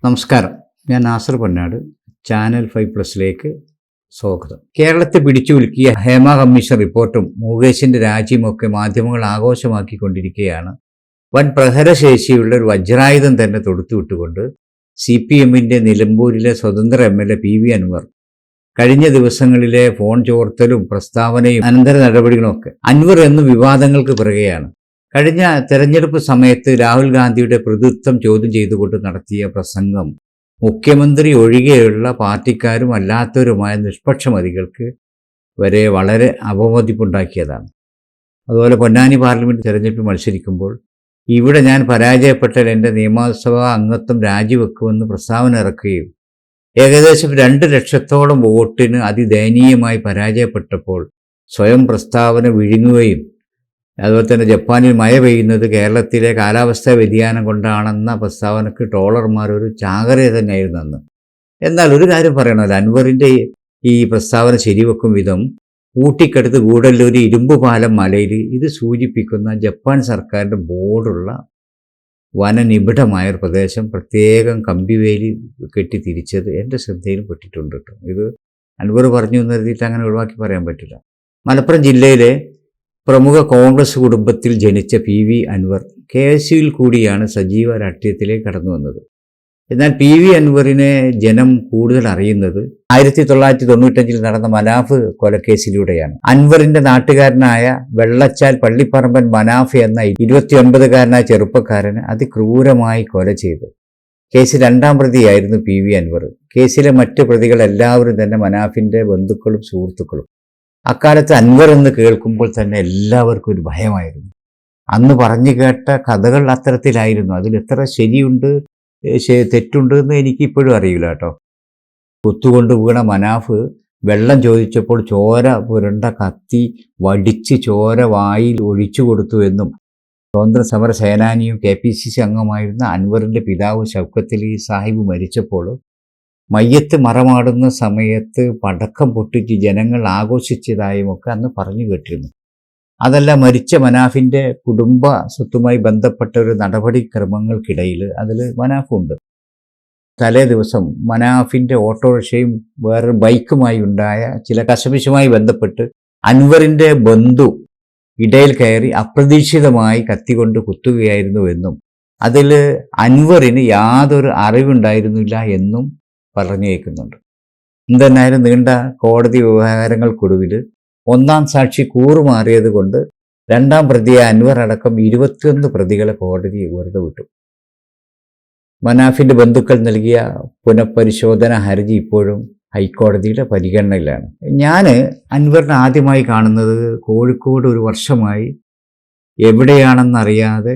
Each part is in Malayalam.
നമസ്കാരം, ഞാൻ നാസർ പൊന്നാട്. ചാനൽ 5+ലേക്ക് സ്വാഗതം. കേരളത്തെ പിടിച്ചുകുലുക്കിയ ഹേമ കമ്മീഷൻ റിപ്പോർട്ടും മുകേഷിന്റെ രാജിയുമൊക്കെ മാധ്യമങ്ങൾ ആഘോഷമാക്കിക്കൊണ്ടിരിക്കുകയാണ്. വൻ പ്രഹരശേഷിയുള്ള ഒരു വജ്രായുധം തന്നെ തൊടുത്തുവിട്ടുകൊണ്ട് CPMന്റെ നിലമ്പൂരിലെ സ്വതന്ത്ര MLA PV അൻവർ കഴിഞ്ഞ ദിവസങ്ങളിലെ ഫോൺ ചോർത്തലും പ്രസ്താവനയും അനന്തര നടപടികളുമൊക്കെ അൻവർ എന്നും വിവാദങ്ങൾക്ക് പിറകെയാണ്. കഴിഞ്ഞ തെരഞ്ഞെടുപ്പ് സമയത്ത് രാഹുൽ ഗാന്ധിയുടെ പ്രതിത്വം ചോദ്യം ചെയ്തുകൊണ്ട് നടത്തിയ പ്രസംഗം മുഖ്യമന്ത്രി ഒഴികെയുള്ള പാർട്ടിക്കാരും അല്ലാത്തവരുമായ നിഷ്പക്ഷമതികൾക്ക് വരെ വളരെ അപമതിപ്പുണ്ടാക്കിയതാണ്. അതുപോലെ പൊന്നാനി പാർലമെന്റ് തെരഞ്ഞെടുപ്പിൽ മത്സരിക്കുമ്പോൾ ഇവിടെ ഞാൻ പരാജയപ്പെട്ടാൽ എൻ്റെ നിയമസഭാ അംഗത്വം രാജിവെക്കുമെന്ന് പ്രസ്താവന ഇറക്കുകയും ഏകദേശം 2 ലക്ഷത്തോളം വോട്ടിന് അതിദയനീയമായി പരാജയപ്പെട്ടപ്പോൾ സ്വയം പ്രസ്താവന വിഴുങ്ങുകയും അതുപോലെ തന്നെ ജപ്പാനിൽ മഴ പെയ്യുന്നത് കേരളത്തിലെ കാലാവസ്ഥാ വ്യതിയാനം കൊണ്ടാണെന്ന പ്രസ്താവനയ്ക്ക് ട്രോളർമാർ ഒരു ചാകര തന്നെയായിരുന്നു അന്ന്. എന്നാൽ ഒരു കാര്യം പറയണമല്ലോ, അൻവറിൻ്റെ ഈ പ്രസ്താവന ശരിവെക്കും വിധം ഊട്ടിക്കടുത്ത് ഗൂഡല്ലൂർ ഇരുമ്പ് പാലം മലയിൽ ഇത് സൂചിപ്പിക്കുന്ന ജപ്പാൻ സർക്കാരിൻ്റെ ബോർഡുള്ള വനനിബിഡമായൊരു പ്രദേശം പ്രത്യേകം കമ്പിവേലി കെട്ടി തിരിച്ചത് എൻ്റെ ശ്രദ്ധയിൽ പെട്ടിട്ടുണ്ട് കേട്ടോ. ഇത് അൻവർ പറഞ്ഞു എന്ന് കരുതിയിട്ട് അങ്ങനെ ഒഴിവാക്കി പറയാൻ പറ്റില്ല. മലപ്പുറം ജില്ലയിലെ പ്രമുഖ കോൺഗ്രസ് കുടുംബത്തിൽ ജനിച്ച PV അൻവർ KSUവിൽ കൂടിയാണ് സജീവ രാഷ്ട്രീയത്തിലേക്ക് കടന്നു വന്നത്. എന്നാൽ PV അൻവറിനെ ജനം കൂടുതൽ അറിയുന്നത് 1995 നടന്ന മനാഫ് കൊലക്കേസിലൂടെയാണ്. അൻവറിന്റെ നാട്ടുകാരനായ വെള്ളച്ചാൽ പള്ളിപ്പറമ്പൻ മനാഫ് എന്ന 29കാരനായ ചെറുപ്പക്കാരനെ അതിക്രൂരമായി കൊല ചെയ്തു. കേസിൽ 2ാം പ്രതിയായിരുന്നു PV അൻവർ. കേസിലെ മറ്റ് പ്രതികൾ എല്ലാവരും തന്നെ മനാഫിന്റെ ബന്ധുക്കളും സുഹൃത്തുക്കളും. അക്കാലത്ത് അൻവർ എന്ന് കേൾക്കുമ്പോൾ തന്നെ എല്ലാവർക്കും ഒരു ഭയമായിരുന്നു. അന്ന് പറഞ്ഞു കേട്ട കഥകൾ അത്തരത്തിലായിരുന്നു. അതിൽ എത്ര ശരിയുണ്ട് തെറ്റുണ്ട് എന്ന് എനിക്കിപ്പോഴും അറിയില്ല കേട്ടോ. കുത്തുകൊണ്ട് വീണ മനാഫ് വെള്ളം ചോദിച്ചപ്പോൾ ചോര പുരണ്ട കത്തി വടിച്ച് ചോര വായിൽ ഒഴിച്ചു കൊടുത്തു എന്നും സ്വാതന്ത്ര്യ സമര സേനാനിയും KPCC അംഗമായിരുന്ന അൻവറിൻ്റെ പിതാവ് ഷൗക്കത്ത് സാഹിബ് മരിച്ചപ്പോൾ മയ്യത്ത് മറമാടുന്ന സമയത്ത് പടക്കം പൊട്ടിച്ച് ജനങ്ങൾ ആഘോഷിച്ചതായുമൊക്കെ അന്ന് പറഞ്ഞു കേട്ടിരുന്നു. അതല്ല, മരിച്ച മനാഫിൻ്റെ കുടുംബ സ്വത്തുമായി ബന്ധപ്പെട്ട ഒരു നടപടിക്രമങ്ങൾക്കിടയിൽ അതിൽ മനാഫുണ്ട്. തലേ ദിവസം മനാഫിൻ്റെ ഓട്ടോറിക്ഷയും വേറൊരു ബൈക്കുമായി ഉണ്ടായ ചില കശപിശുമായി ബന്ധപ്പെട്ട് അൻവറിൻ്റെ ബന്ധു ഇടയിൽ കയറി അപ്രതീക്ഷിതമായി കത്തികൊണ്ട് കുത്തുകയായിരുന്നുവെന്നും അതിൽ അൻവറിന് യാതൊരു അറിവുണ്ടായിരുന്നില്ല എന്നും പറഞ്ഞു കേൾക്കുന്നുണ്ട്. എന്തെന്നായാലും നീണ്ട കോടതി വ്യവഹാരങ്ങൾക്കൊടുവിൽ 1ാം സാക്ഷി കൂറുമാറിയത് കൊണ്ട് 2ാം പ്രതിയെ അൻവർ അടക്കം 21 പ്രതികളെ കോടതി വെറുതെ വിട്ടു. മനാഫിന്റെ ബന്ധുക്കൾ നൽകിയ പുനഃപരിശോധന ഹർജി ഇപ്പോഴും ഹൈക്കോടതിയുടെ പരിഗണനയിലാണ്. ഞാൻ അൻവറിനെ ആദ്യമായി കാണുന്നത് കോഴിക്കോട് ഒരു വർഷമായി എവിടെയാണെന്നറിയാതെ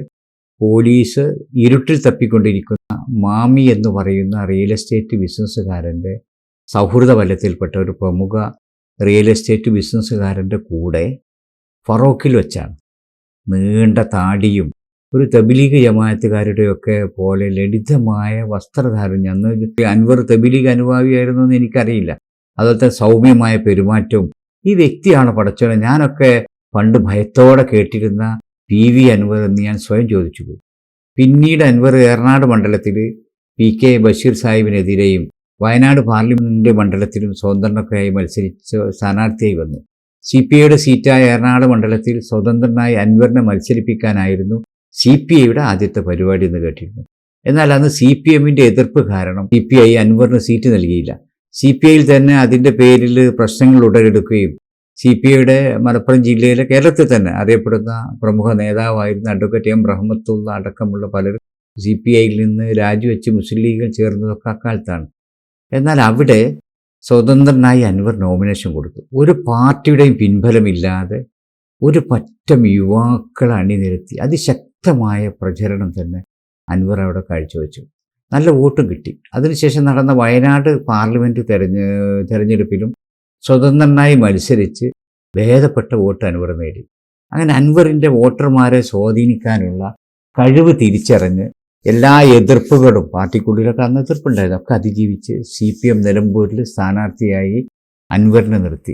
പോലീസ് ഇരുട്ടിൽ തപ്പിക്കൊണ്ടിരിക്കുന്ന മാമി എന്ന് പറയുന്ന റിയൽ എസ്റ്റേറ്റ് ബിസിനസ്സുകാരൻ്റെ സൗഹൃദ വലയത്തിൽപ്പെട്ട ഒരു പ്രമുഖ റിയൽ എസ്റ്റേറ്റ് ബിസിനസ്സുകാരൻ്റെ കൂടെ ഫറോക്കിൽ വെച്ചാണ്. നീണ്ട താടിയും ഒരു തബ്ലീഗ് ജമാഅത്തുകാരുടെയൊക്കെ പോലെ ലളിതമായ വസ്ത്രധാരണം. അന്ന് അൻവർ തബ്ലീഗ് അനുഭാവിയായിരുന്നു എന്ന് എനിക്കറിയില്ല. അതുപോലത്തെ സൗമ്യമായ പെരുമാറ്റവും. ഈ വ്യക്തിയാണ് പടച്ചോനെ ഞാനൊക്കെ പണ്ട് ഭയത്തോടെ കേട്ടിരുന്ന PV അൻവർ എന്ന് ഞാൻ സ്വയം ചോദിച്ചു പോയി. പിന്നീട് അൻവർ ഏറനാട് മണ്ഡലത്തിൽ PK ബഷീർ സാഹിബിനെതിരെയും വയനാട് പാർലമെന്റ് മണ്ഡലത്തിലും സ്വതന്ത്രനൊക്കെയായി മത്സരിച്ച് സ്ഥാനാർത്ഥിയായി വന്നു. CPIയുടെ സീറ്റായ ഏറനാട് മണ്ഡലത്തിൽ സ്വതന്ത്രനായി അൻവറിനെ മത്സരിപ്പിക്കാനായിരുന്നു CPIയുടെ ആദ്യത്തെ പരിപാടി എന്ന് കേട്ടിരുന്നു. എന്നാൽ അന്ന് CPMന്റെ എതിർപ്പ് കാരണം CPI അൻവറിന് സീറ്റ് നൽകിയില്ല. CPIയിൽ തന്നെ അതിൻ്റെ പേരിൽ പ്രശ്നങ്ങൾ ഉടലെടുക്കുകയും CPIയുടെ മലപ്പുറം ജില്ലയിലെ കേരളത്തിൽ തന്നെ അറിയപ്പെടുന്ന പ്രമുഖ നേതാവായിരുന്ന അഡ്വക്കേറ്റ് M റഹ്മത്തുള്ള അടക്കമുള്ള പലരും CPIയിൽ നിന്ന് രാജിവെച്ച് മുസ്ലിം ലീഗിൽ ചേർന്നതൊക്കെ അക്കാലത്താണ്. എന്നാൽ അവിടെ സ്വതന്ത്രനായി അൻവർ നോമിനേഷൻ കൊടുത്തു. ഒരു പാർട്ടിയുടെയും പിൻബലമില്ലാതെ ഒരു പറ്റം യുവാക്കളെ അണിനിരത്തി അതിശക്തമായ പ്രചരണം തന്നെ അൻവർ അവിടെ കാഴ്ചവെച്ചു. നല്ല വോട്ടും കിട്ടി. അതിനുശേഷം നടന്ന വയനാട് പാർലമെൻറ്റ് തെരഞ്ഞെടുപ്പിലും സ്വതന്ത്രനായി മത്സരിച്ച് ഭേദപ്പെട്ട വോട്ട് അൻവർ നേടി. അങ്ങനെ അൻവറിൻ്റെ വോട്ടർമാരെ സ്വാധീനിക്കാനുള്ള കഴിവ് തിരിച്ചറിഞ്ഞ് എല്ലാ എതിർപ്പുകളും പാർട്ടിക്കുള്ളിലൊക്കെ അന്ന് എതിർപ്പുണ്ടായിരുന്നു ഒക്കെ അതിജീവിച്ച് CPM നിലമ്പൂരിൽ സ്ഥാനാർത്ഥിയായി അൻവറിനെ നിർത്തി.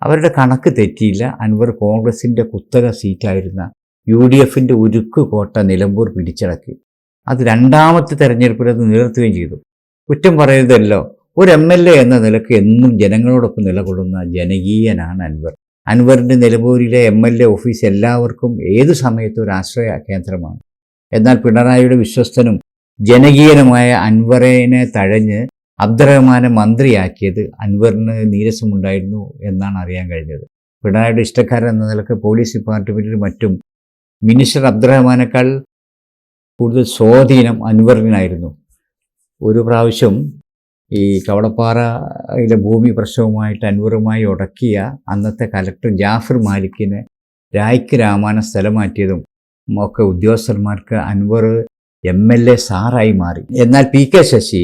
അവരുടെ കണക്ക് തെറ്റിയില്ല. അൻവർ കോൺഗ്രസിൻ്റെ കുത്തക സീറ്റായിരുന്ന UDFന്റെ ഉരുക്ക് കോട്ട നിലമ്പൂർ പിടിച്ചടക്കി. അത് 2ാമത്തെ തെരഞ്ഞെടുപ്പിൽ അത് നിലനിർത്തുകയും ചെയ്തു. കുറ്റം പറയരുതല്ലോ. ഒരു MLA എന്ന നിലക്ക് എന്നും ജനങ്ങളോടൊപ്പം നിലകൊള്ളുന്ന ജനകീയനാണ് അൻവർ. അൻവറിൻ്റെ നിലമ്പൂരിലെ MLA ഓഫീസ് എല്ലാവർക്കും ഏതു സമയത്തും ഒരു ആശ്രയ കേന്ദ്രമാണ്. എന്നാൽ പിണറായിയുടെ വിശ്വസ്തനും ജനകീയനുമായ അൻവറിനെ തഴഞ്ഞ് അബ്ദുറഹ്മാനെ മന്ത്രിയാക്കിയത് അൻവറിന് നീരസമുണ്ടായിരുന്നു എന്നാണ് അറിയാൻ കഴിഞ്ഞത്. പിണറായിയുടെ ഇഷ്ടക്കാരൻ എന്ന നിലക്ക് പോലീസ് ഡിപ്പാർട്ട്മെൻറ്റിലും മറ്റും മിനിസ്റ്റർ അബ്ദുറഹ്മാനേക്കാൾ കൂടുതൽ സ്വാധീനം അൻവറിനായിരുന്നു. ഒരു പ്രാവശ്യം ഈ കവളപ്പാറയിലെ ഭൂമി പ്രശ്നവുമായിട്ട് അൻവറുമായി ഉടക്കിയ അന്നത്തെ കലക്ടർ ജാഫർ മാലിക്കിനെ രായ്ക്ക് രാമാനം സ്ഥലം മാറ്റിയതും ഒക്കെ ഉദ്യോഗസ്ഥന്മാർക്ക് അൻവർ MLA സാറായി മാറി. എന്നാൽ PK ശശി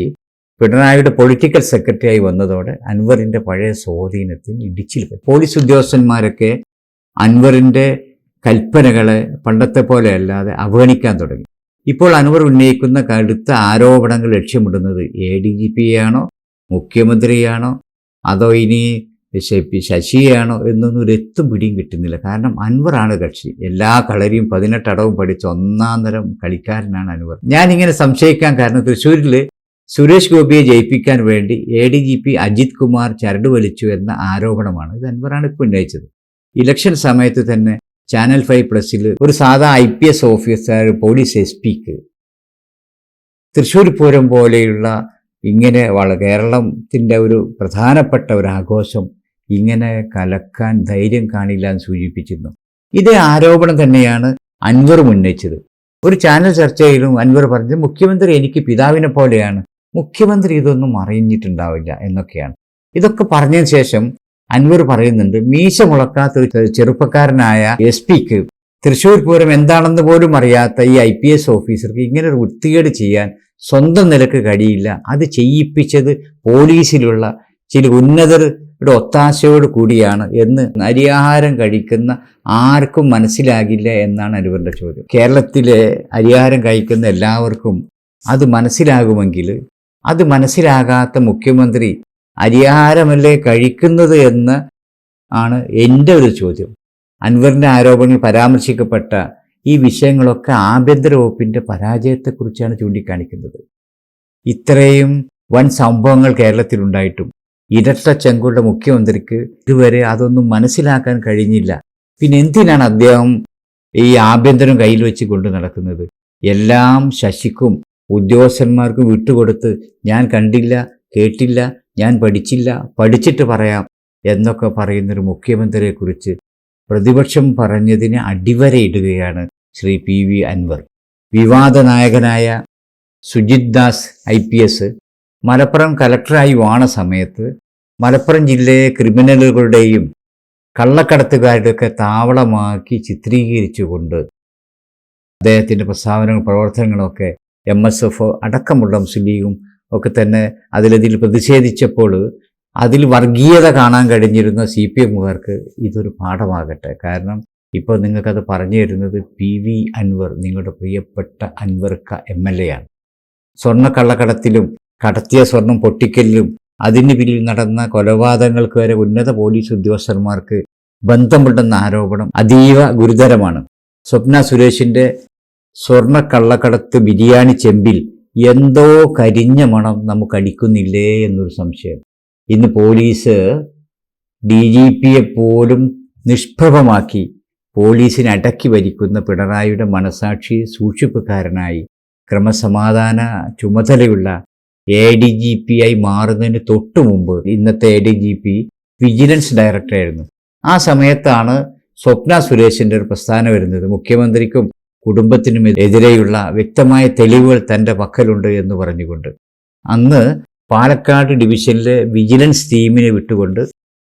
പിണറായിയുടെ പൊളിറ്റിക്കൽ സെക്രട്ടറിയായി വന്നതോടെ അൻവറിൻ്റെ പഴയ സ്വാധീനത്തിന് ഇടിച്ചിൽ പറ്റി. പോലീസ് ഉദ്യോഗസ്ഥന്മാരൊക്കെ അൻവറിൻ്റെ കൽപ്പനകളെ പണ്ടത്തെ പോലെ അല്ലാതെ അവഗണിക്കാൻ തുടങ്ങി. ഇപ്പോൾ അൻവർ ഉന്നയിക്കുന്ന കടുത്ത ആരോപണങ്ങൾ ലക്ഷ്യമിടുന്നത് ADGPയാണോ മുഖ്യമന്ത്രിയാണോ അതോ ഇനി ശശിയാണോ എന്നൊന്നും ഒരു എത്തും പിടിയും കിട്ടുന്നില്ല. കാരണം അൻവറാണ് കക്ഷി. എല്ലാ കളരിയും 18 അടവും പഠിച്ച ഒന്നാം തരം കളിക്കാരനാണ് അൻവർ. ഞാനിങ്ങനെ സംശയിക്കാൻ കാരണം തൃശ്ശൂരിൽ സുരേഷ് ഗോപിയെ ജയിപ്പിക്കാൻ വേണ്ടി ADGP അജിത് കുമാർ ചരട് വലിച്ചു എന്ന ആരോപണമാണ്. ഇത് അൻവറാണ് ഇപ്പോൾ ഉന്നയിച്ചത്. ഇലക്ഷൻ സമയത്ത് തന്നെ ചാനൽ 5+ ഒരു സാധാ IPS ഓഫീസർ പോലീസ് SPക്ക് തൃശ്ശൂർ പൂരം പോലെയുള്ള ഇങ്ങനെ കേരളത്തിൻ്റെ ഒരു പ്രധാനപ്പെട്ട ഒരു ആഘോഷം ഇങ്ങനെ കലക്കാൻ ധൈര്യം കാണില്ല എന്ന് സൂചിപ്പിച്ചിരുന്നു. ഇതേ ആരോപണം തന്നെയാണ് അൻവർ ഉന്നയിച്ചത്. ഒരു ചാനൽ ചർച്ചയിലും അൻവർ പറഞ്ഞത് മുഖ്യമന്ത്രി എനിക്ക് പിതാവിനെ പോലെയാണ്, മുഖ്യമന്ത്രി ഇതൊന്നും അറിഞ്ഞിട്ടുണ്ടാവില്ല എന്നൊക്കെയാണ്. ഇതൊക്കെ പറഞ്ഞതിന് ശേഷം അൻവർ പറയുന്നുണ്ട്, മീശ മുളക്കാത്തൊരു ചെറുപ്പക്കാരനായ SPക്ക് തൃശ്ശൂർ പൂരം എന്താണെന്ന് പോലും അറിയാത്ത ഈ IPS ഓഫീസർക്ക് ഇങ്ങനെ ഒരു വൃത്തികേട് ചെയ്യാൻ സ്വന്തം നിലക്ക് കഴിയില്ല. അത് ചെയ്യിപ്പിച്ചത് പോലീസിലുള്ള ചില ഉന്നതരുടെ ഒത്താശയോട് കൂടിയാണ് എന്ന് അരിയാഹാരം കഴിക്കുന്ന ആർക്കും മനസ്സിലാകില്ല എന്നാണ് അൻവറിൻ്റെ ചോദ്യം. കേരളത്തിലെ അരിയാഹാരം കഴിക്കുന്ന എല്ലാവർക്കും അത് മനസ്സിലാകുമെങ്കിൽ അത് മനസ്സിലാകാത്ത മുഖ്യമന്ത്രി അരിയാഹാരമല്ലേ കഴിക്കുന്നത് എന്ന് ആണ് എൻ്റെ ഒരു ചോദ്യം. അൻവറിൻ്റെ ആരോപണങ്ങൾ പരാമർശിക്കപ്പെട്ട ഈ വിഷയങ്ങളൊക്കെ ആഭ്യന്തര വകുപ്പിൻ്റെ പരാജയത്തെക്കുറിച്ചാണ് ചൂണ്ടിക്കാണിക്കുന്നത്. ഇത്രയും വൻ സംഭവങ്ങൾ കേരളത്തിലുണ്ടായിട്ടും ഇരട്ട ചെങ്കുള്ള മുഖ്യമന്ത്രിക്ക് ഇതുവരെ അതൊന്നും മനസ്സിലാക്കാൻ കഴിഞ്ഞില്ല. പിന്നെ എന്തിനാണ് അദ്ദേഹം ഈ ആഭ്യന്തരം കയ്യിൽ വെച്ച് കൊണ്ട് നടക്കുന്നത്? എല്ലാം ശശിക്കും ഉദ്യോഗസ്ഥന്മാർക്കും വിട്ടുകൊടുത്ത് ഞാൻ കണ്ടില്ല, കേട്ടില്ല, ഞാൻ പഠിച്ചില്ല, പഠിച്ചിട്ട് പറയാം എന്നൊക്കെ പറയുന്നൊരു മുഖ്യമന്ത്രിയെക്കുറിച്ച് പ്രതിപക്ഷം പറഞ്ഞതിന് അടിവരയിടുകയാണ് ശ്രീ PV അൻവർ. വിവാദ നായകനായ സുജിത് ദാസ് IPS മലപ്പുറം കലക്ടറായി വാണ സമയത്ത് മലപ്പുറം ജില്ലയെ ക്രിമിനലുകളുടെയും കള്ളക്കടത്തുകാരുടെയൊക്കെ താവളമാക്കി ചിത്രീകരിച്ചുകൊണ്ട് അദ്ദേഹത്തിൻ്റെ പ്രസ്താവനകളും പ്രവർത്തനങ്ങളൊക്കെ MSF അടക്കമുള്ള മുസ്ലിം ലീഗും ഒക്കെ തന്നെ അതിൽ പ്രതിഷേധിച്ചപ്പോൾ അതിൽ വർഗീയത കാണാൻ കഴിഞ്ഞിരുന്ന CPMകാർക്ക് ഇതൊരു പാഠമാകട്ടെ. കാരണം ഇപ്പോൾ നിങ്ങൾക്കത് പറഞ്ഞു തരുന്നത് PV അൻവർ, നിങ്ങളുടെ പ്രിയപ്പെട്ട അൻവർക്ക MLA ആണ്. സ്വർണ്ണക്കള്ളക്കടത്തിലും കടത്തിയ സ്വർണം പൊട്ടിക്കലിലും അതിന് പിന്നിൽ നടന്ന കൊലപാതകങ്ങൾക്ക് വരെ ഉന്നത പോലീസ് ഉദ്യോഗസ്ഥന്മാർക്ക് ബന്ധമുണ്ടെന്ന ആരോപണം അതീവ ഗുരുതരമാണ്. സ്വപ്ന സുരേഷിൻ്റെ സ്വർണ്ണക്കള്ളക്കടത്ത് ബിരിയാണി ചെമ്പിൽ എന്തോ കരിഞ്ഞ മണം നമുക്കടിക്കുന്നില്ലേ എന്നൊരു സംശയം. ഇന്ന് പോലീസ് DGPയെ പോലും നിഷ്പ്രഭമാക്കി പോലീസിനെ അടക്കി ഭരിക്കുന്ന പിണറായിയുടെ മനസാക്ഷി സൂക്ഷിപ്പുകാരനായി ക്രമസമാധാന ചുമതലയുള്ള ADGPയായി മാറുന്നതിന് തൊട്ടു മുമ്പ് ഇന്നത്തെ ADGP വിജിലൻസ് ഡയറക്ടറായിരുന്നു. ആ സമയത്താണ് സ്വപ്ന സുരേഷിൻ്റെ ഒരു പ്രസ്ഥാനം വരുന്നത്. മുഖ്യമന്ത്രിക്കും കുടുംബത്തിനും എതിരെയുള്ള വ്യക്തമായ തെളിവുകൾ തൻ്റെ പക്കലുണ്ട് എന്ന് പറഞ്ഞുകൊണ്ട് അന്ന് പാലക്കാട് ഡിവിഷനിലെ വിജിലൻസ് ടീമിനെ വിട്ടുകൊണ്ട്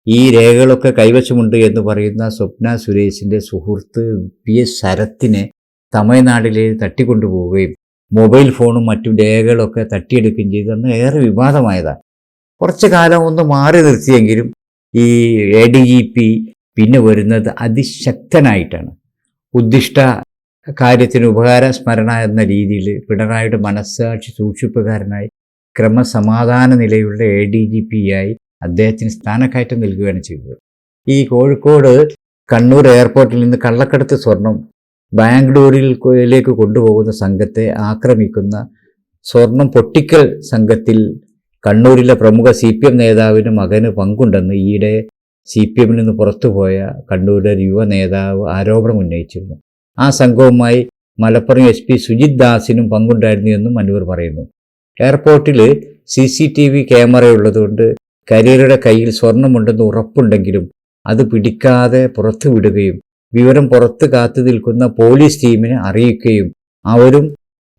ഈ രേഖകളൊക്കെ കൈവശമുണ്ട് എന്ന് പറയുന്ന സ്വപ്ന സുരേഷിൻ്റെ സുഹൃത്ത് PS ശരത്തിനെ തമിഴ്നാട്ടിലേക്ക് തട്ടിക്കൊണ്ടുപോവുകയും മൊബൈൽ ഫോണും മറ്റു രേഖകളൊക്കെ തട്ടിയെടുക്കുകയും ചെയ്ത് അന്ന് ഏറെ വിവാദമായതാണ്. കുറച്ചു കാലം ഒന്ന് മാറി നിർത്തിയെങ്കിലും ഈ ADGP പിന്നെ വരുന്നത് അതിശക്തനായിട്ടാണ്. ഉദ്ദിഷ്ട കാര്യത്തിന് ഉപകാര സ്മരണ എന്ന രീതിയിൽ പിണറായിയുടെ മനസ്സാക്ഷി സൂക്ഷിപ്പുകാരനായി ക്രമസമാധാന നിലയുള്ള ADGPയായി അദ്ദേഹത്തിന് സ്ഥാനക്കയറ്റം നൽകുകയാണ് ചെയ്തത്. ഈ കോഴിക്കോട് കണ്ണൂർ എയർപോർട്ടിൽ നിന്ന് കള്ളക്കടത്ത് സ്വർണം ബാംഗ്ലൂരിലേക്ക് കൊണ്ടുപോകുന്ന സംഘത്തെ ആക്രമിക്കുന്ന സ്വർണം പൊട്ടിക്കൽ സംഘത്തിൽ കണ്ണൂരിലെ പ്രമുഖ CPM നേതാവിന് മകന് പങ്കുണ്ടെന്ന് ഈയിടെ CPMൽ നിന്ന് പുറത്തുപോയ കണ്ണൂരിലെ യുവ നേതാവ് ആരോപണം ഉന്നയിച്ചിരുന്നു. ആ സംഘവുമായി മലപ്പുറം SP സുജിത് ദാസിനും പങ്കുണ്ടായിരുന്നു എന്നും അൻവർ പറയുന്നു. എയർപോർട്ടിൽ CCTV ക്യാമറയുള്ളതുകൊണ്ട് കരിയറുടെ കയ്യിൽ സ്വർണമുണ്ടെന്ന് ഉറപ്പുണ്ടെങ്കിലും അത് പിടിക്കാതെ പുറത്തു വിടുകയും വിവരം പുറത്ത് കാത്തു നിൽക്കുന്ന പോലീസ് ടീമിനെ അറിയിക്കുകയും അവരും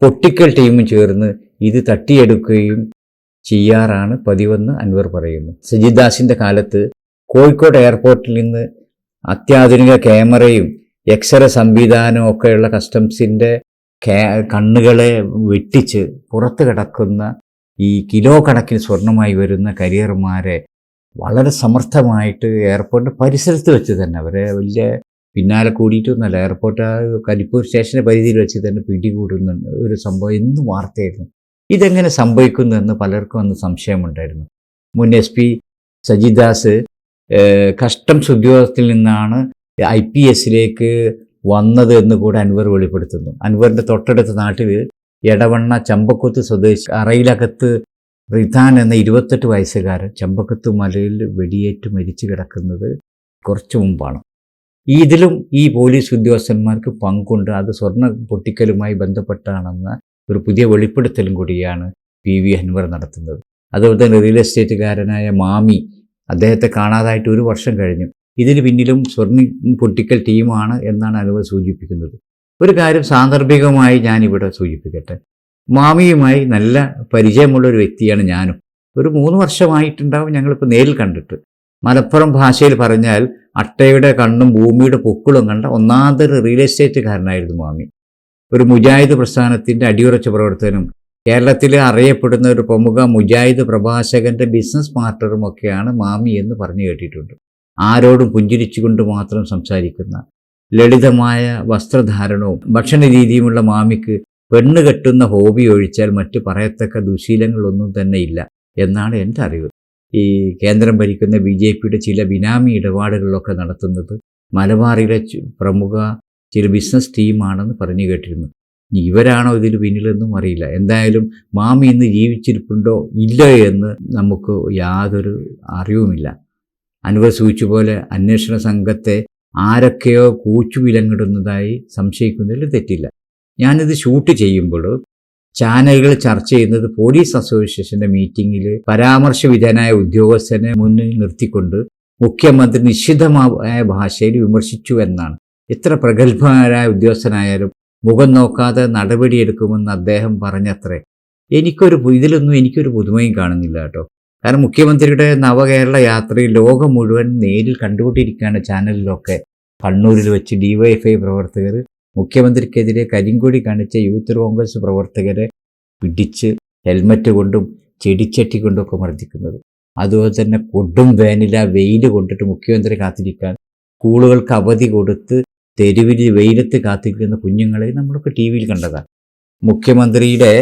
പൊട്ടിക്കൽ ടീമും ചേർന്ന് ഇത് തട്ടിയെടുക്കുകയും ചെയ്യാറാണ് പതിവെന്ന് അൻവർ പറയുന്നു. സജിത് ദാസിൻ്റെ കാലത്ത് കോഴിക്കോട് എയർപോർട്ടിൽ നിന്ന് അത്യാധുനിക ക്യാമറയും എക്സ്റേ സംവിധാനവും ഒക്കെയുള്ള കസ്റ്റംസിൻ്റെ കണ്ണുകളെ വെട്ടിച്ച് പുറത്ത് കിടക്കുന്ന ഈ കിലോ കണക്കിന് സ്വർണമായി വരുന്ന കരിയർമാരെ വളരെ സമർത്ഥമായിട്ട് എയർപോർട്ട് പരിസരത്ത് വെച്ച് തന്നെ അവരെ വലിയ പിന്നാലെ കൂടിയിട്ടൊന്നുമല്ല, എയർപോർട്ട് കരിപ്പൂർ സ്റ്റേഷൻ്റെ പരിധിയിൽ വെച്ച് തന്നെ പിടികൂടുന്ന ഒരു സംഭവം എന്നും വാർത്തയായിരുന്നു. ഇതെങ്ങനെ സംഭവിക്കുന്നു എന്ന് പലർക്കും അന്ന് സംശയമുണ്ടായിരുന്നു. മുൻ SP സജിത് ദാസ് കസ്റ്റംസ് ഉദ്യോഗത്തിൽ നിന്നാണ് IPSലേക്ക് വന്നത് എന്ന് കൂടെ അൻവർ വെളിപ്പെടുത്തുന്നു. അൻവറിൻ്റെ തൊട്ടടുത്ത നാട്ടിൽ എടവണ്ണ ചമ്പക്കുത്ത് സ്വദേശി അറയിലകത്ത് റിധാൻ എന്ന 28 വയസ്സുകാരൻ ചമ്പക്കുത്ത് മലയിൽ വെടിയേറ്റ് മരിച്ചു കിടക്കുന്നത് കുറച്ചു മുമ്പാണ്. ഇതിലും ഈ പോലീസ് ഉദ്യോഗസ്ഥന്മാർക്ക് പങ്കുണ്ട്, അത് സ്വർണ്ണ പൊട്ടിക്കലുമായി ബന്ധപ്പെട്ടാണെന്ന ഒരു പുതിയ വെളിപ്പെടുത്തലും കൂടിയാണ് PV അൻവർ നടത്തുന്നത്. അതുപോലെ തന്നെ റിയൽ എസ്റ്റേറ്റുകാരനായ മാമി, അദ്ദേഹത്തെ കാണാതായിട്ട് 1 വർഷം കഴിഞ്ഞു. ഇതിന് പിന്നിലും സ്വർണ്ണ പൊട്ടിക്കൽ ടീമാണ് എന്നാണ് അൻവർ സൂചിപ്പിക്കുന്നത്. ഒരു കാര്യം സാന്ദർഭികമായി ഞാനിവിടെ സൂചിപ്പിക്കട്ടെ. മാമിയുമായി നല്ല പരിചയമുള്ള ഒരു വ്യക്തിയാണ് ഞാനും. ഒരു 3 വർഷമായിട്ടുണ്ടാവും ഞങ്ങളിപ്പോൾ നേരിൽ കണ്ടിട്ട്. മലപ്പുറം ഭാഷയിൽ പറഞ്ഞാൽ അട്ടയുടെ കണ്ണും ഭൂമിയുടെ പൊക്കിളും കണ്ട ഒന്നാന്തര റിയൽ എസ്റ്റേറ്റുകാരനായിരുന്നു മാമി. ഒരു മുജാഹിദ് പ്രസ്ഥാനത്തിൻ്റെ അടിയുറച്ച പ്രവർത്തനം, കേരളത്തിലെ അറിയപ്പെടുന്ന ഒരു പ്രമുഖ മുജാഹിദ് പ്രഭാഷകൻ്റെ ബിസിനസ് പാർട്ണറും ഒക്കെയാണ് മാമി എന്ന് പറഞ്ഞു കേട്ടിട്ടുണ്ട്. ആരോടും പുഞ്ചിരിച്ചുകൊണ്ട് മാത്രം സംസാരിക്കുന്ന ലളിതമായ വസ്ത്രധാരണവും ഭക്ഷണ രീതിയുമുള്ള മാമിക്ക് പെണ്ണ് കെട്ടുന്ന ഹോബി ഒഴിച്ചാൽ മറ്റ് പറയത്തക്ക ദുശീലങ്ങളൊന്നും തന്നെ ഇല്ല എന്നാണ് എൻ്റെ അറിവ്. ഈ കേന്ദ്രം ഭരിക്കുന്ന BJPയുടെ ചില ബിനാമി ഇടപാടുകളിലൊക്കെ നടത്തുന്നത് മലബാറിലെ പ്രമുഖ ചില ബിസിനസ് ടീമാണെന്ന് പറഞ്ഞു കേട്ടിരുന്നു. ഇവരാണോ ഇതിൽ പിന്നിലെന്നും അറിയില്ല. എന്തായാലും മാമി ഇന്ന് ജീവിച്ചിരിപ്പുണ്ടോ ഇല്ലയോ എന്ന് നമുക്ക് യാതൊരു അറിവുമില്ല. അൻവർ സൂചിച്ച പോലെ അന്വേഷണ സംഘത്തെ ആരൊക്കെയോ കൂച്ചുവിലങ്ങിടുന്നതായി സംശയിക്കുന്നതിൽ തെറ്റില്ല. ഞാനിത് ഷൂട്ട് ചെയ്യുമ്പോൾ ചാനലുകൾ ചർച്ച ചെയ്യുന്നത് പോലീസ് അസോസിയേഷൻ്റെ മീറ്റിങ്ങിൽ പരാമർശവിധേയനായ ഉദ്യോഗസ്ഥനെ മുന്നിൽ നിർത്തിക്കൊണ്ട് മുഖ്യമന്ത്രി നിശ്ചിതമായ ഭാഷയിൽ വിമർശിച്ചു എന്നാണ്. എത്ര പ്രഗത്ഭനായ ഉദ്യോഗസ്ഥനായാലും മുഖം നോക്കാതെ നടപടിയെടുക്കുമെന്ന് അദ്ദേഹം പറഞ്ഞത്രേ. ഇതിലൊന്നും എനിക്കൊരു പുതുമയും കാണുന്നില്ല കേട്ടോ. കാരണം മുഖ്യമന്ത്രിയുടെ നവകേരള യാത്രയിൽ ലോകം മുഴുവൻ നേരിൽ കണ്ടുകൊണ്ടിരിക്കുകയാണ്. ചാനലിലൊക്കെ കണ്ണൂരിൽ വെച്ച് DYFI പ്രവർത്തകർ മുഖ്യമന്ത്രിക്കെതിരെ കരിങ്കൊടി കാണിച്ച യൂത്ത് കോൺഗ്രസ് പ്രവർത്തകരെ പിടിച്ച് ഹെൽമറ്റ് കൊണ്ടും ചെടിച്ചട്ടി കൊണ്ടൊക്കെ മർദ്ദിക്കുന്നത്. അതുപോലെ തന്നെ കൊടും വെയിൽ കൊണ്ടിട്ട് മുഖ്യമന്ത്രി കാത്തിരിക്കാൻ സ്കൂളുകൾക്ക് അവധി കൊടുത്ത് തെരുവിൽ വെയിലത്ത് കാത്തിരിക്കുന്ന കുഞ്ഞുങ്ങളെ നമ്മളൊക്കെ TV കണ്ടതാണ്. മുഖ്യമന്ത്രിയുടെ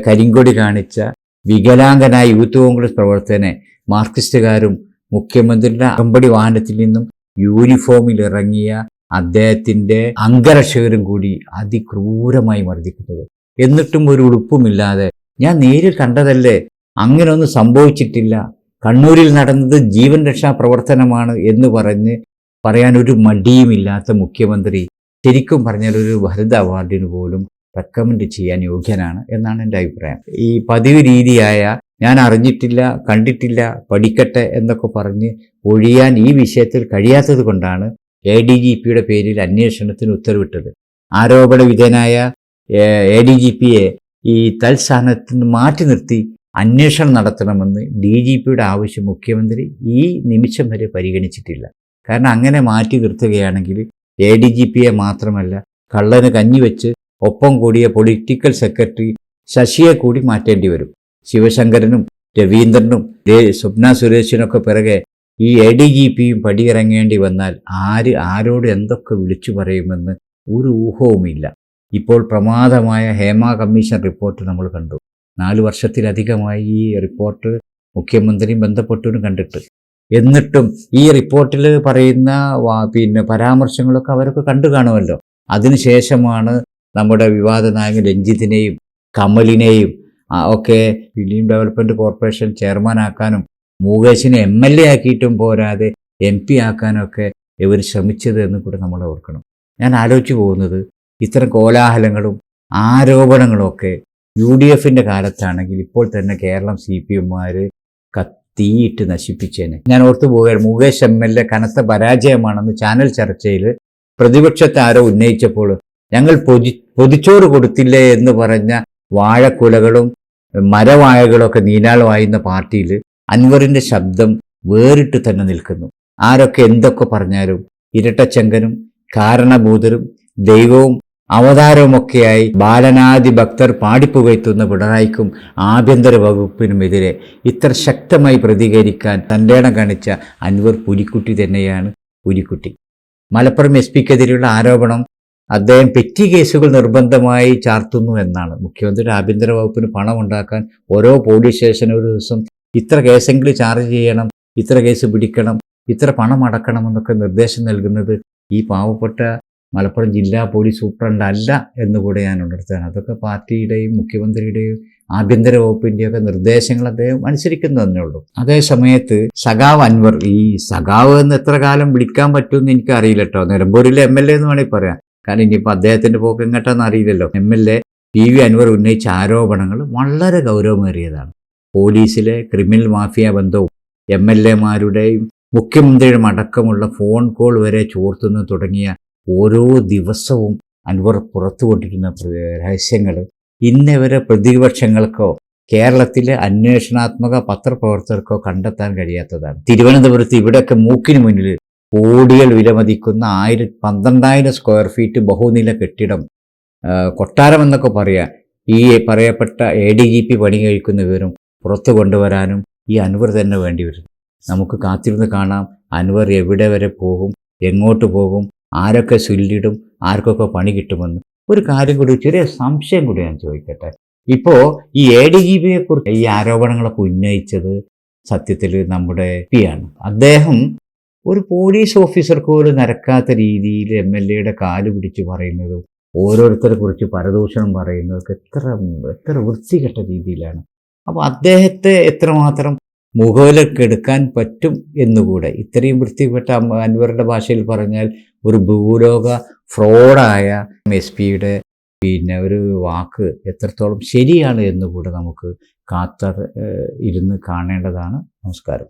കരിങ്കൊടി കാണിച്ച വികലാംഗനായ യൂത്ത് കോൺഗ്രസ് പ്രവർത്തകനെ മാർക്സിസ്റ്റുകാരും മുഖ്യമന്ത്രിയുടെ അകമ്പടി വാഹനത്തിൽ നിന്നും യൂണിഫോമിൽ ഇറങ്ങിയ അദ്ദേഹത്തിൻ്റെ അംഗരക്ഷകരും കൂടി അതിക്രൂരമായി മർദ്ദിക്കുന്നത്. എന്നിട്ടും ഒരു ഉടുപ്പുമില്ലാതെ ഞാൻ നേരിൽ കണ്ടതല്ലേ, അങ്ങനെയൊന്നും സംഭവിച്ചിട്ടില്ല, കണ്ണൂരിൽ നടന്നത് ജീവൻ രക്ഷാ പ്രവർത്തനമാണ് എന്ന് പറയാനൊരു മടിയുമില്ലാത്ത മുഖ്യമന്ത്രി ശരിക്കും പറഞ്ഞാൽ ഒരു ഭാരത് അവാർഡിന് പോലും റെക്കമെൻഡ് ചെയ്യാൻ യോഗ്യനാണ് എന്നാണ് എൻ്റെ അഭിപ്രായം. ഈ പതിവ് രീതിയായ ഞാൻ അറിഞ്ഞിട്ടില്ല, കണ്ടിട്ടില്ല, പഠിക്കട്ടെ എന്നൊക്കെ പറഞ്ഞ് ഒഴിയാൻ ഈ വിഷയത്തിൽ കഴിയാത്തത് കൊണ്ടാണ് ADGPയുടെ പേരിൽ അന്വേഷണത്തിന് ഉത്തരവിട്ടത്. ആരോപണ വിധേയനായ ADGPയെ ഈ തൽസ്ഥാനത്ത് നിന്ന് മാറ്റി നിർത്തി അന്വേഷണം നടത്തണമെന്ന് DGPയുടെ ആവശ്യം മുഖ്യമന്ത്രി ഈ നിമിഷം വരെ പരിഗണിച്ചിട്ടില്ല. കാരണം അങ്ങനെ മാറ്റി നിർത്തുകയാണെങ്കിൽ ADGPയെ മാത്രമല്ല കള്ളന് കഞ്ഞിവെച്ച് ഒപ്പം കൂടിയ പൊളിറ്റിക്കൽ സെക്രട്ടറി ശശിയെ കൂടി മാറ്റേണ്ടി വരും. ശിവശങ്കരനും രവീന്ദ്രനും സ്വപ്ന സുരേഷിനൊക്കെ പിറകെ ഈ ADGPയും പടിയിറങ്ങേണ്ടി വന്നാൽ ആരോട് എന്തൊക്കെ വിളിച്ചു പറയുമെന്ന് ഒരു ഊഹവുമില്ല. ഇപ്പോൾ പ്രമാദമായ ഹേമ കമ്മീഷൻ റിപ്പോർട്ട് നമ്മൾ കണ്ടു. 4 വർഷത്തിലധികമായി ഈ റിപ്പോർട്ട് മുഖ്യമന്ത്രിയും ബന്ധപ്പെട്ടവരും കണ്ടിട്ട്. എന്നിട്ടും ഈ റിപ്പോർട്ടിൽ പറയുന്ന പരാമർശങ്ങളൊക്കെ അവരൊക്കെ കണ്ടു കാണുമല്ലോ. അതിനുശേഷമാണ് നമ്മുടെ വിവാദ നായകൻ രഞ്ജിത്തിനെയും കമലിനെയും ഒക്കെ ഫിലിം ഡെവലപ്മെൻറ്റ് കോർപ്പറേഷൻ ചെയർമാനാക്കാനും മുകേഷിനെ MLA ആക്കിയിട്ടും പോരാതെ MP ആക്കാനൊക്കെ ഇവർ ശ്രമിച്ചത് എന്ന് കൂടെ നമ്മൾ ഓർക്കണം. ഞാൻ ആലോചിച്ചു പോകുന്നത് ഇത്തരം കോലാഹലങ്ങളും ആരോപണങ്ങളും ഒക്കെ UDFൻ്റെ കാലത്താണെങ്കിൽ ഇപ്പോൾ തന്നെ കേരളം CPMമാർ തീയിട്ട് നശിപ്പിച്ചേനെ. ഞാൻ ഓർത്തു പോവുകയാണ്, മുകേഷ് MLA കനത്ത പരാജയമാണെന്ന് ചാനൽ ചർച്ചയിൽ പ്രതിപക്ഷത്തെ ആരോ ഉന്നയിച്ചപ്പോൾ ഞങ്ങൾ പൊതിച്ചോറ് കൊടുത്തില്ലേ എന്ന് പറഞ്ഞ വാഴക്കുലകളും മരവാഴകളൊക്കെ നീനാൾ വായുന്ന പാർട്ടിയിൽ അൻവറിൻ്റെ ശബ്ദം വേറിട്ട് തന്നെ നിൽക്കുന്നു. ആരൊക്കെ എന്തൊക്കെ പറഞ്ഞാലും ഇരട്ടച്ചങ്കനും കാരണഭൂതരും ദൈവവും അവതാരവുമൊക്കെയായി ബാലനാദി ഭക്തർ പാടിപ്പുകഴ്ത്തുന്ന പിണറായിക്കും ആഭ്യന്തര വകുപ്പിനുമെതിരെ ഇത്ര ശക്തമായി പ്രതികരിക്കാൻ തൻ്റെടം കാണിച്ച അൻവർ പുലിക്കുട്ടി തന്നെയാണ് പുലിക്കുട്ടി. മലപ്പുറം SP-ക്കെതിരെയുള്ള ആരോപണം അദ്ദേഹം പെറ്റി കേസുകൾ നിർബന്ധമായി ചാർത്തുന്നു എന്നാണ്. മുഖ്യമന്ത്രിയുടെ ആഭ്യന്തര വകുപ്പിന് പണം ഉണ്ടാക്കാൻ ഓരോ പോലീസ് സ്റ്റേഷനും ഒരു ദിവസം ഇത്ര കേസെങ്കിലും ചാർജ് ചെയ്യണം, ഇത്ര കേസ് പിടിക്കണം, ഇത്ര പണം അടക്കണം എന്നൊക്കെ നിർദ്ദേശം നൽകുന്നത് ഈ പാവപ്പെട്ട മലപ്പുറം ജില്ലാ പോലീസ് സൂപ്രണ്ട് അല്ല എന്നുകൂടെ ഞാൻ ഉണർത്തുകയാണ്. അതൊക്കെ പാർട്ടിയുടെയും മുഖ്യമന്ത്രിയുടെയും ആഭ്യന്തര വകുപ്പിൻ്റെയൊക്കെ നിർദ്ദേശങ്ങൾ അദ്ദേഹം അനുസരിക്കുന്നു തന്നെ ഉള്ളൂ. അതേ സമയത്ത് സഖാവ് അൻവർ, ഈ സഖാവ് എന്ന് എത്ര കാലം വിളിക്കാൻ പറ്റുമെന്ന് എനിക്കറിയില്ല കേട്ടോ. നിലമ്പൂരിലെ MLA എന്ന് വേണമെങ്കിൽ പറയാം, കാരണം ഇനിയിപ്പോൾ അദ്ദേഹത്തിൻ്റെ പോക്ക് എങ്ങോട്ടാന്ന് അറിയില്ലല്ലോ. MLA PV അൻവർ ഉന്നയിച്ച ആരോപണങ്ങൾ വളരെ ഗൗരവമേറിയതാണ്. പോലീസിലെ ക്രിമിനൽ മാഫിയ ബന്ധവും MLA-മാരുടെയും മുഖ്യമന്ത്രിയുടെ അടക്കമുള്ള ഫോൺ കോൾ വരെ ചോർത്തുന്നു തുടങ്ങിയ ഓരോ ദിവസവും അൻവർ പുറത്തുകൊണ്ടിരുന്ന രഹസ്യങ്ങൾ ഇന്നവരെ പ്രതിപക്ഷങ്ങൾക്കോ കേരളത്തിലെ അന്വേഷണാത്മക പത്രപ്രവർത്തകർക്കോ കണ്ടെത്താൻ കഴിയാത്തതാണ്. തിരുവനന്തപുരത്ത് ഇവിടെയൊക്കെ മൂക്കിന് മുന്നിൽ കോടികൾ വിലമതിക്കുന്ന 12,000 സ്ക്വയർ ഫീറ്റ് ബഹുനില കെട്ടിടം, കൊട്ടാരം എന്നൊക്കെ പറയാം, ഈ പറയപ്പെട്ട ADGP പണി കഴിക്കുന്ന വിവരം പുറത്തു കൊണ്ടുവരാനും ഈ അൻവർ തന്നെ വേണ്ടി വരും. നമുക്ക് കാത്തിരുന്ന് കാണാം അൻവർ എവിടെ വരെ പോകും, എങ്ങോട്ട് പോകും, ആരൊക്കെ ചൊല്ലിടും, ആർക്കൊക്കെ പണി കിട്ടുമെന്ന്. ഒരു കാര്യം കൂടി, ചെറിയ സംശയം കൂടി ഞാൻ ചോദിക്കട്ടെ. ഇപ്പോൾ ഈ ADGPയെക്കുറിച്ച് ഈ ആരോപണങ്ങളൊക്കെ ഉന്നയിച്ചത് സത്യത്തിൽ നമ്മുടെ MP ആണ്. അദ്ദേഹം ഒരു പോലീസ് ഓഫീസർക്ക് പോലും നിരക്കാത്ത രീതിയിൽ MLA-യുടെ കാല് പിടിച്ച് പറയുന്നതും ഓരോരുത്തരെ കുറിച്ച് പരദൂഷണം പറയുന്നതൊക്കെ എത്ര വൃത്തികെട്ട രീതിയിലാണ്. അപ്പോൾ അദ്ദേഹത്തെ എത്രമാത്രം മുഖവിലക്കെടുക്കാൻ പറ്റും എന്നുകൂടെ, ഇത്രയും വൃത്തിപ്പെട്ട അൻവറുടെ ഭാഷയിൽ പറഞ്ഞാൽ ഒരു ഭൂലോക ഫ്രോഡായ SP-യുടെ ഒരു വാക്ക് എത്രത്തോളം ശരിയാണ് എന്നുകൂടെ നമുക്ക് ഇരുന്ന് കാണേണ്ടതാണ്. നമസ്കാരം.